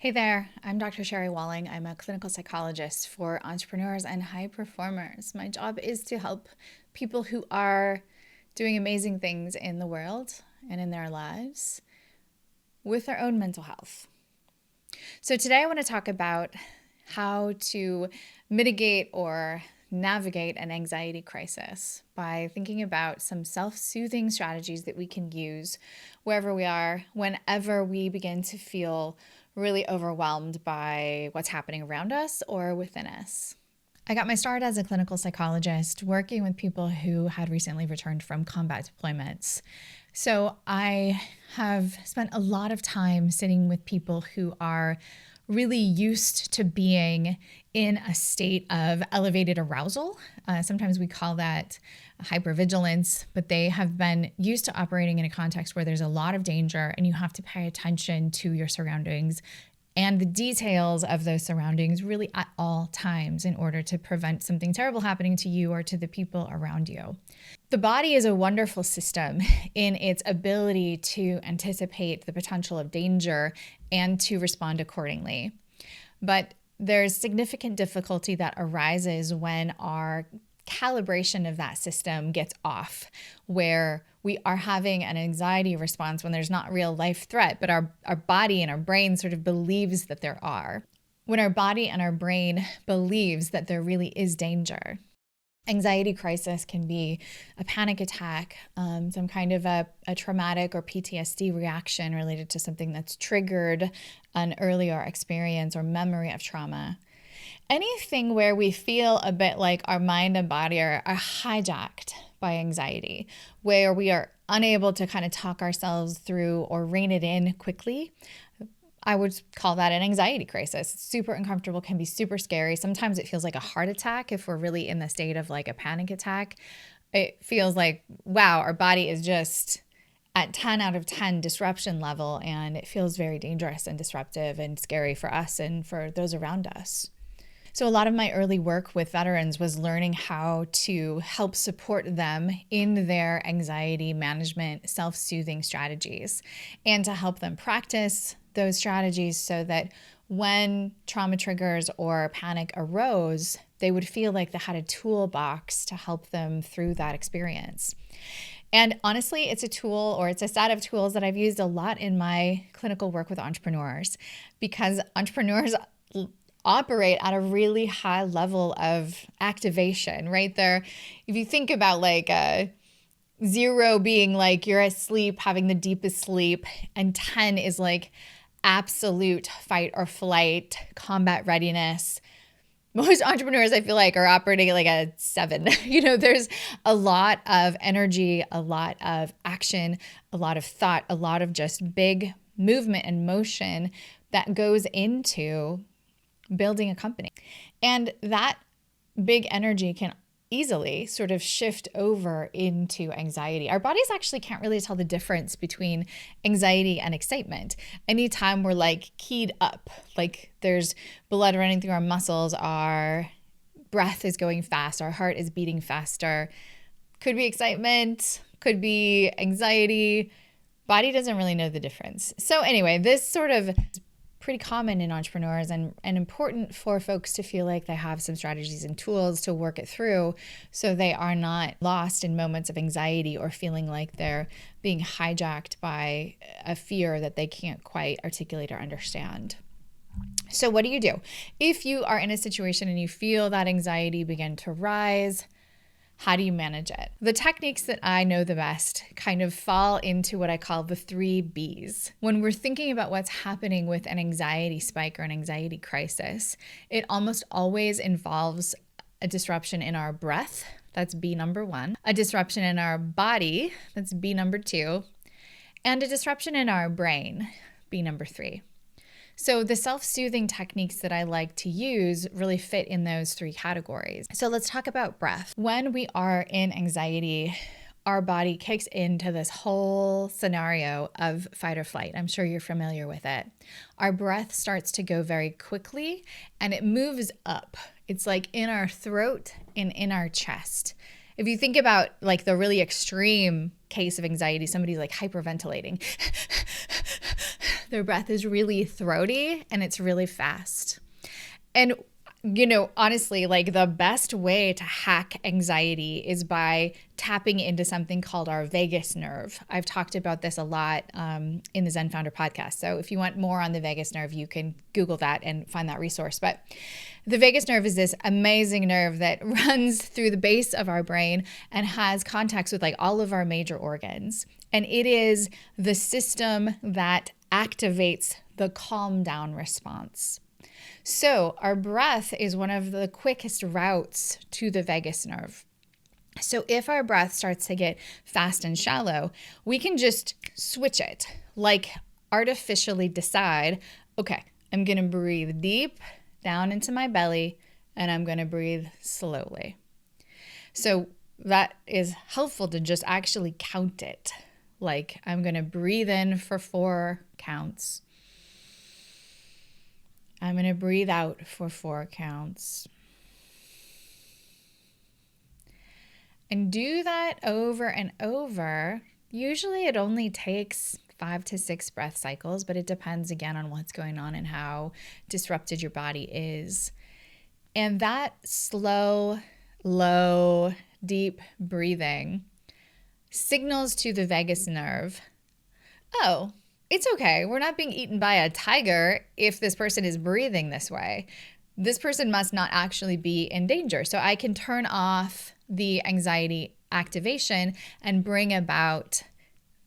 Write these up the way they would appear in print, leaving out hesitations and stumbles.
Hey there, I'm Dr. Sherry Walling. I'm a clinical psychologist for entrepreneurs and high performers. My job is to help people who are doing amazing things in the world and in their lives with their own mental health. So today I want to talk about how to mitigate or navigate an anxiety crisis by thinking about some self-soothing strategies that we can use wherever we are, whenever we begin to feel really overwhelmed by what's happening around us or within us. I got my start as a clinical psychologist working with people who had recently returned from combat deployments. So I have spent a lot of time sitting with people who are really used to being in a state of elevated arousal. Sometimes we call that hypervigilance, but they have been used to operating in a context where there's a lot of danger and you have to pay attention to your surroundings and the details of those surroundings really at all times in order to prevent something terrible happening to you or to the people around you. The body is a wonderful system in its ability to anticipate the potential of danger and to respond accordingly. But there's significant difficulty that arises when our calibration of that system gets off, where we are having an anxiety response when there's not real life threat, but our body and our brain sort of believes that there are. When our body and our brain believes that there really is danger. Anxiety crisis can be a panic attack, some kind of a traumatic or PTSD reaction related to something that's triggered an earlier experience or memory of trauma. Anything where we feel a bit like our mind and body are hijacked by anxiety, where we are unable to kind of talk ourselves through or rein it in quickly, I would call that an anxiety crisis. It's super uncomfortable, can be super scary. Sometimes it feels like a heart attack if we're really in the state of like a panic attack. It feels like, wow, our body is just at 10 out of 10 disruption level, and it feels very dangerous and disruptive and scary for us and for those around us. So a lot of my early work with veterans was learning how to help support them in their anxiety management, self-soothing strategies, and to help them practice those strategies so that when trauma triggers or panic arose, they would feel like they had a toolbox to help them through that experience. And honestly, it's a tool or it's a set of tools that I've used a lot in my clinical work with entrepreneurs, because entrepreneurs operate at a really high level of activation, right? There, if you think about like 0 being like you're asleep, having the deepest sleep, and 10 is like absolute fight or flight, combat readiness. Most entrepreneurs, I feel like, are operating at like a 7. There's a lot of energy, a lot of action, a lot of thought, a lot of just big movement and motion that goes into building a company. And that big energy can easily sort of shift over into anxiety. Our bodies actually can't really tell the difference between anxiety and excitement. Anytime we're like keyed up, like there's blood running through our muscles, our breath is going fast, our heart is beating faster, could be excitement, could be anxiety. Body doesn't really know the difference. So anyway, this sort of pretty common in entrepreneurs and important for folks to feel like they have some strategies and tools to work it through so they are not lost in moments of anxiety or feeling like they're being hijacked by a fear that they can't quite articulate or understand. So what do you do? If you are in a situation and you feel that anxiety begin to rise, how do you manage it? The techniques that I know the best kind of fall into what I call the 3 Bs. When we're thinking about what's happening with an anxiety spike or an anxiety crisis, it almost always involves a disruption in our breath. That's B number 1. A disruption in our body. That's B number 2. And a disruption in our brain. B number 3. So the self-soothing techniques that I like to use really fit in those 3 categories. So let's talk about breath. When we are in anxiety, our body kicks into this whole scenario of fight or flight. I'm sure you're familiar with it. Our breath starts to go very quickly and it moves up. It's like in our throat and in our chest. If you think about like the really extreme case of anxiety, somebody's like hyperventilating. their breath is really throaty and it's really fast. And honestly, like the best way to hack anxiety is by tapping into something called our vagus nerve. I've talked about this a lot in the Zen Founder podcast. So if you want more on the vagus nerve, you can Google that and find that resource. But the vagus nerve is this amazing nerve that runs through the base of our brain and has contacts with like all of our major organs. And it is the system that activates the calm down response. So our breath is one of the quickest routes to the vagus nerve. So if our breath starts to get fast and shallow, we can just switch it, like artificially decide, okay, I'm going to breathe deep down into my belly and I'm going to breathe slowly. So that is helpful to just actually count it. Like I'm going to breathe in for 4 counts. I'm going to breathe out for 4 counts. And do that over and over. Usually it only takes 5 to 6 breath cycles, but it depends again on what's going on and how disrupted your body is. And that slow, low, deep breathing signals to the vagus nerve, oh, it's okay. We're not being eaten by a tiger if this person is breathing this way. This person must not actually be in danger. So I can turn off the anxiety activation and bring about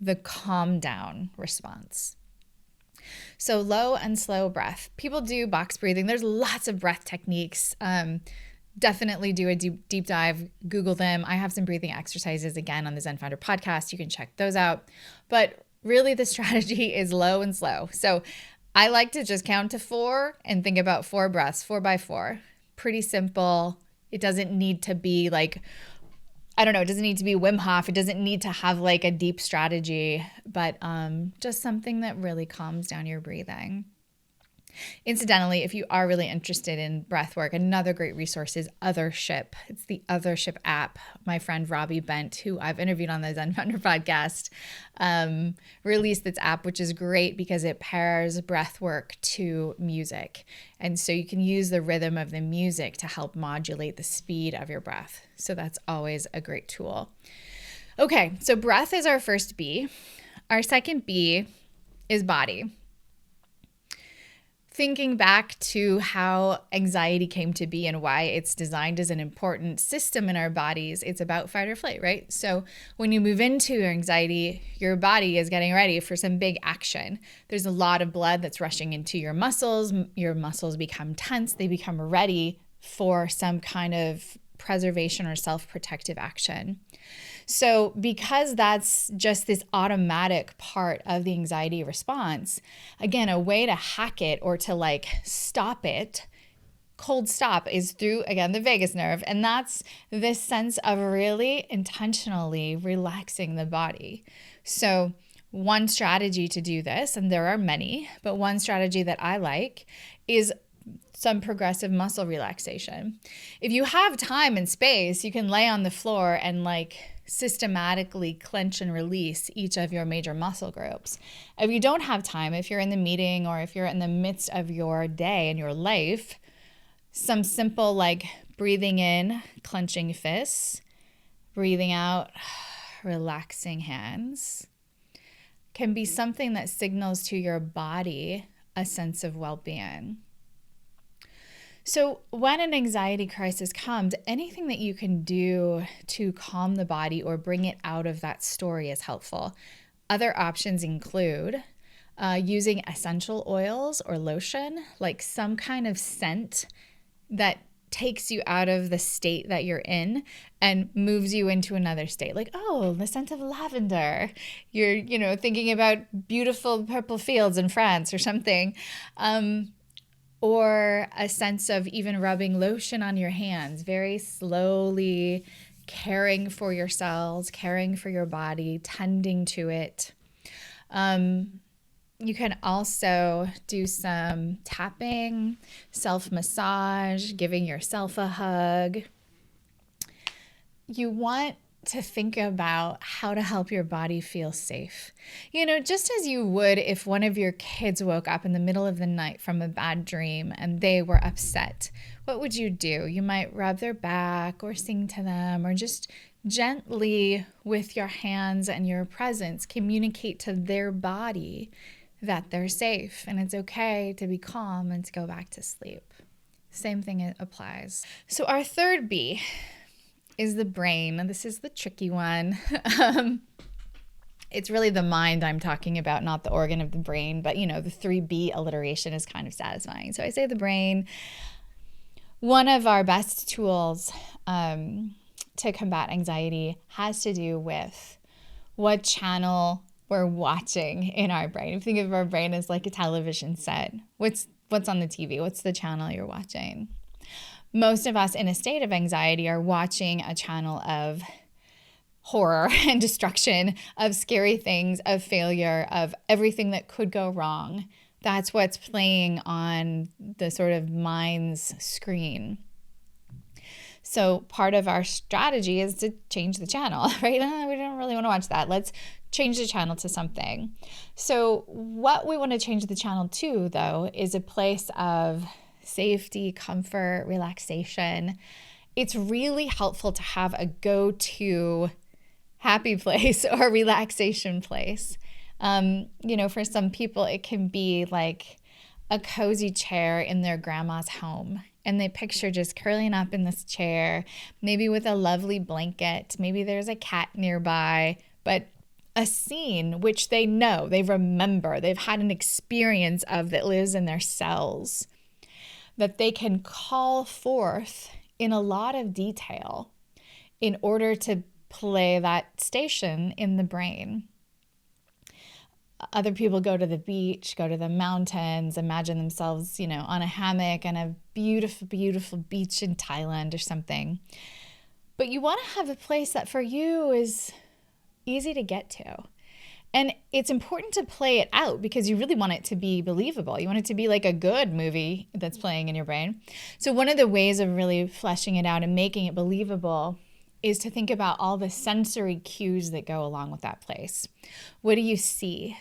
the calm down response. So low and slow breath. People do box breathing. There's lots of breath techniques. Definitely do a deep dive. Google them. I have some breathing exercises again on the Zen Founder podcast. You can check those out. But really, the strategy is low and slow. So I like to just count to 4 and think about 4 breaths, 4 by 4. Pretty simple. It doesn't need to be like, I don't know, it doesn't need to be Wim Hof. It doesn't need to have like a deep strategy, but just something that really calms down your breathing. Incidentally, if you are really interested in breath work, another great resource is Othership. It's the Othership app. My friend Robbie Bent, who I've interviewed on the Zen Founder podcast, released this app, which is great because it pairs breath work to music. And so you can use the rhythm of the music to help modulate the speed of your breath. So that's always a great tool. Okay, so breath is our first B. Our second B is body. Thinking back to how anxiety came to be and why it's designed as an important system in our bodies, it's about fight or flight, right? So when you move into your anxiety, your body is getting ready for some big action. There's a lot of blood that's rushing into your muscles. Your muscles become tense. They become ready for some kind of preservation or self-protective action. So because that's just this automatic part of the anxiety response, again, a way to hack it or to like stop it, cold stop, is through, again, the vagus nerve. And that's this sense of really intentionally relaxing the body. So one strategy to do this, and there are many, but one strategy that I like is some progressive muscle relaxation. If you have time and space, you can lay on the floor and like systematically clench and release each of your major muscle groups. If you don't have time, if you're in the meeting or if you're in the midst of your day and your life, some simple like breathing in, clenching fists, breathing out, relaxing hands can be something that signals to your body a sense of well-being. So when an anxiety crisis comes, anything that you can do to calm the body or bring it out of that story is helpful. Other options include using essential oils or lotion, like some kind of scent that takes you out of the state that you're in and moves you into another state. Like, oh, the scent of lavender. You're, thinking about beautiful purple fields in France or something. Or a sense of even rubbing lotion on your hands, very slowly caring for your cells, caring for your body, tending to it. You can also do some tapping, self-massage, giving yourself a hug. You want to think about how to help your body feel safe. Just as you would if one of your kids woke up in the middle of the night from a bad dream and they were upset. What would you do? You might rub their back or sing to them, or just gently with your hands and your presence communicate to their body that they're safe and it's okay to be calm and to go back to sleep. Same thing applies. So our third B is the brain. And this is the tricky one. It's really the mind I'm talking about, not the organ of the brain. But, the 3B alliteration is kind of satisfying. So I say the brain. One of our best tools to combat anxiety has to do with what channel we're watching in our brain. If you think of our brain as like a television set, what's on the TV? What's the channel you're watching? Most of us in a state of anxiety are watching a channel of horror and destruction, of scary things, of failure, of everything that could go wrong. That's what's playing on the sort of mind's screen. So part of our strategy is to change the channel, right? We don't really want to watch that. Let's change the channel to something. So what we want to change the channel to, though, is a place of safety, comfort, relaxation. It's really helpful to have a go-to happy place or relaxation place. For some people, it can be like a cozy chair in their grandma's home. And they picture just curling up in this chair, maybe with a lovely blanket. Maybe there's a cat nearby, but a scene which they know, they remember, they've had an experience of that lives in their cells, that they can call forth in a lot of detail in order to play that station in the brain. Other people go to the beach, go to the mountains, imagine themselves, on a hammock on a beautiful, beautiful beach in Thailand or something. But you want to have a place that for you is easy to get to. And it's important to play it out because you really want it to be believable. You want it to be like a good movie that's playing in your brain. So one of the ways of really fleshing it out and making it believable is to think about all the sensory cues that go along with that place. What do you see?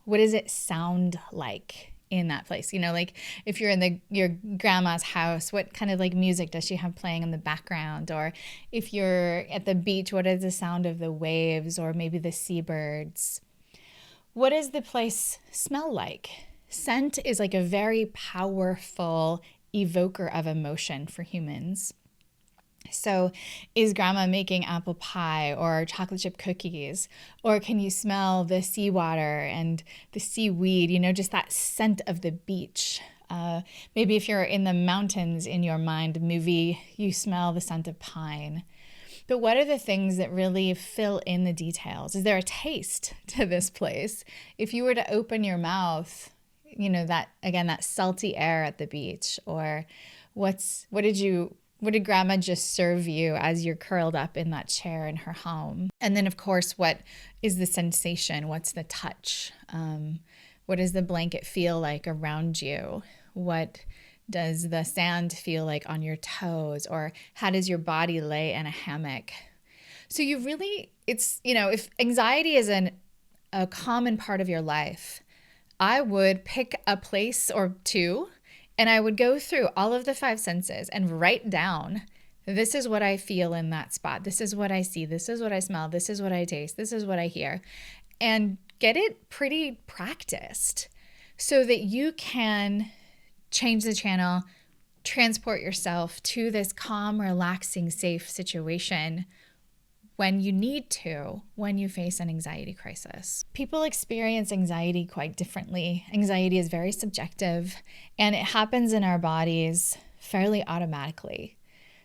What does it sound like in that place? Like if you're in your grandma's house, what kind of like music does she have playing in the background? Or if you're at the beach, what is the sound of the waves or maybe the seabirds? What does the place smell like? Scent is like a very powerful evoker of emotion for humans. So is grandma making apple pie or chocolate chip cookies? Or can you smell the seawater and the seaweed, just that scent of the beach? Maybe if you're in the mountains in your mind movie, you smell the scent of pine. But what are the things that really fill in the details? Is there a taste to this place? If you were to open your mouth, that salty air at the beach, or what did grandma just serve you as you're curled up in that chair in her home? And then, of course, what is the sensation? What's the touch? What does the blanket feel like around you? What does the sand feel like on your toes? Or how does your body lay in a hammock? So if anxiety is a common part of your life, I would pick a place or two and I would go through all of the 5 senses and write down, this is what I feel in that spot. This is what I see. This is what I smell. This is what I taste. This is what I hear. And get it pretty practiced so that you can change the channel, transport yourself to this calm, relaxing, safe situation when you need to, when you face an anxiety crisis. People experience anxiety quite differently. Anxiety is very subjective and it happens in our bodies fairly automatically.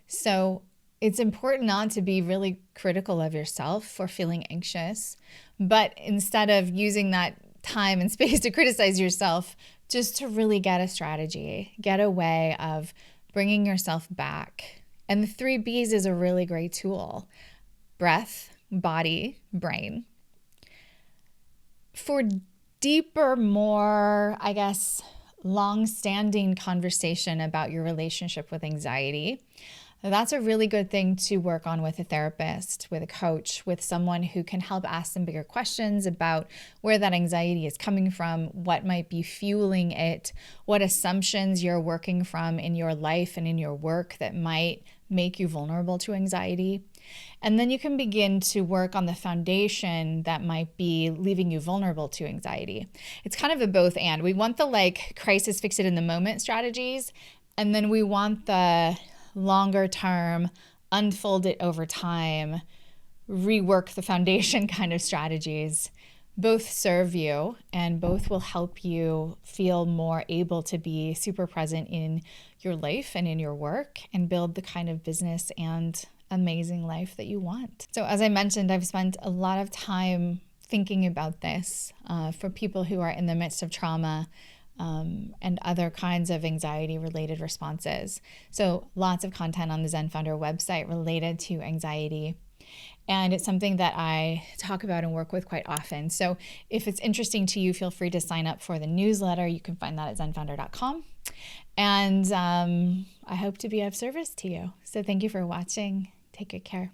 So it's important not to be really critical of yourself for feeling anxious, but instead of using that time and space to criticize yourself, just to really get a strategy, get a way of bringing yourself back. And the 3 B's is a really great tool: breath, body, brain. For deeper, more, long-standing conversation about your relationship with anxiety, Now, that's a really good thing to work on with a therapist, with a coach, with someone who can help ask some bigger questions about where that anxiety is coming from, what might be fueling it, what assumptions you're working from in your life and in your work that might make you vulnerable to anxiety. And then you can begin to work on the foundation that might be leaving you vulnerable to anxiety. It's kind of a both and. We want the crisis fix it in the moment strategies, and then we want the longer term, unfold it over time, rework the foundation kind of strategies. Both serve you and both will help you feel more able to be super present in your life and in your work and build the kind of business and amazing life that you want. So as I mentioned, I've spent a lot of time thinking about this for people who are in the midst of trauma and other kinds of anxiety-related responses. So lots of content on the Zen Founder website related to anxiety. And it's something that I talk about and work with quite often. So if it's interesting to you, feel free to sign up for the newsletter. You can find that at zenfounder.com. And I hope to be of service to you. So thank you for watching. Take good care.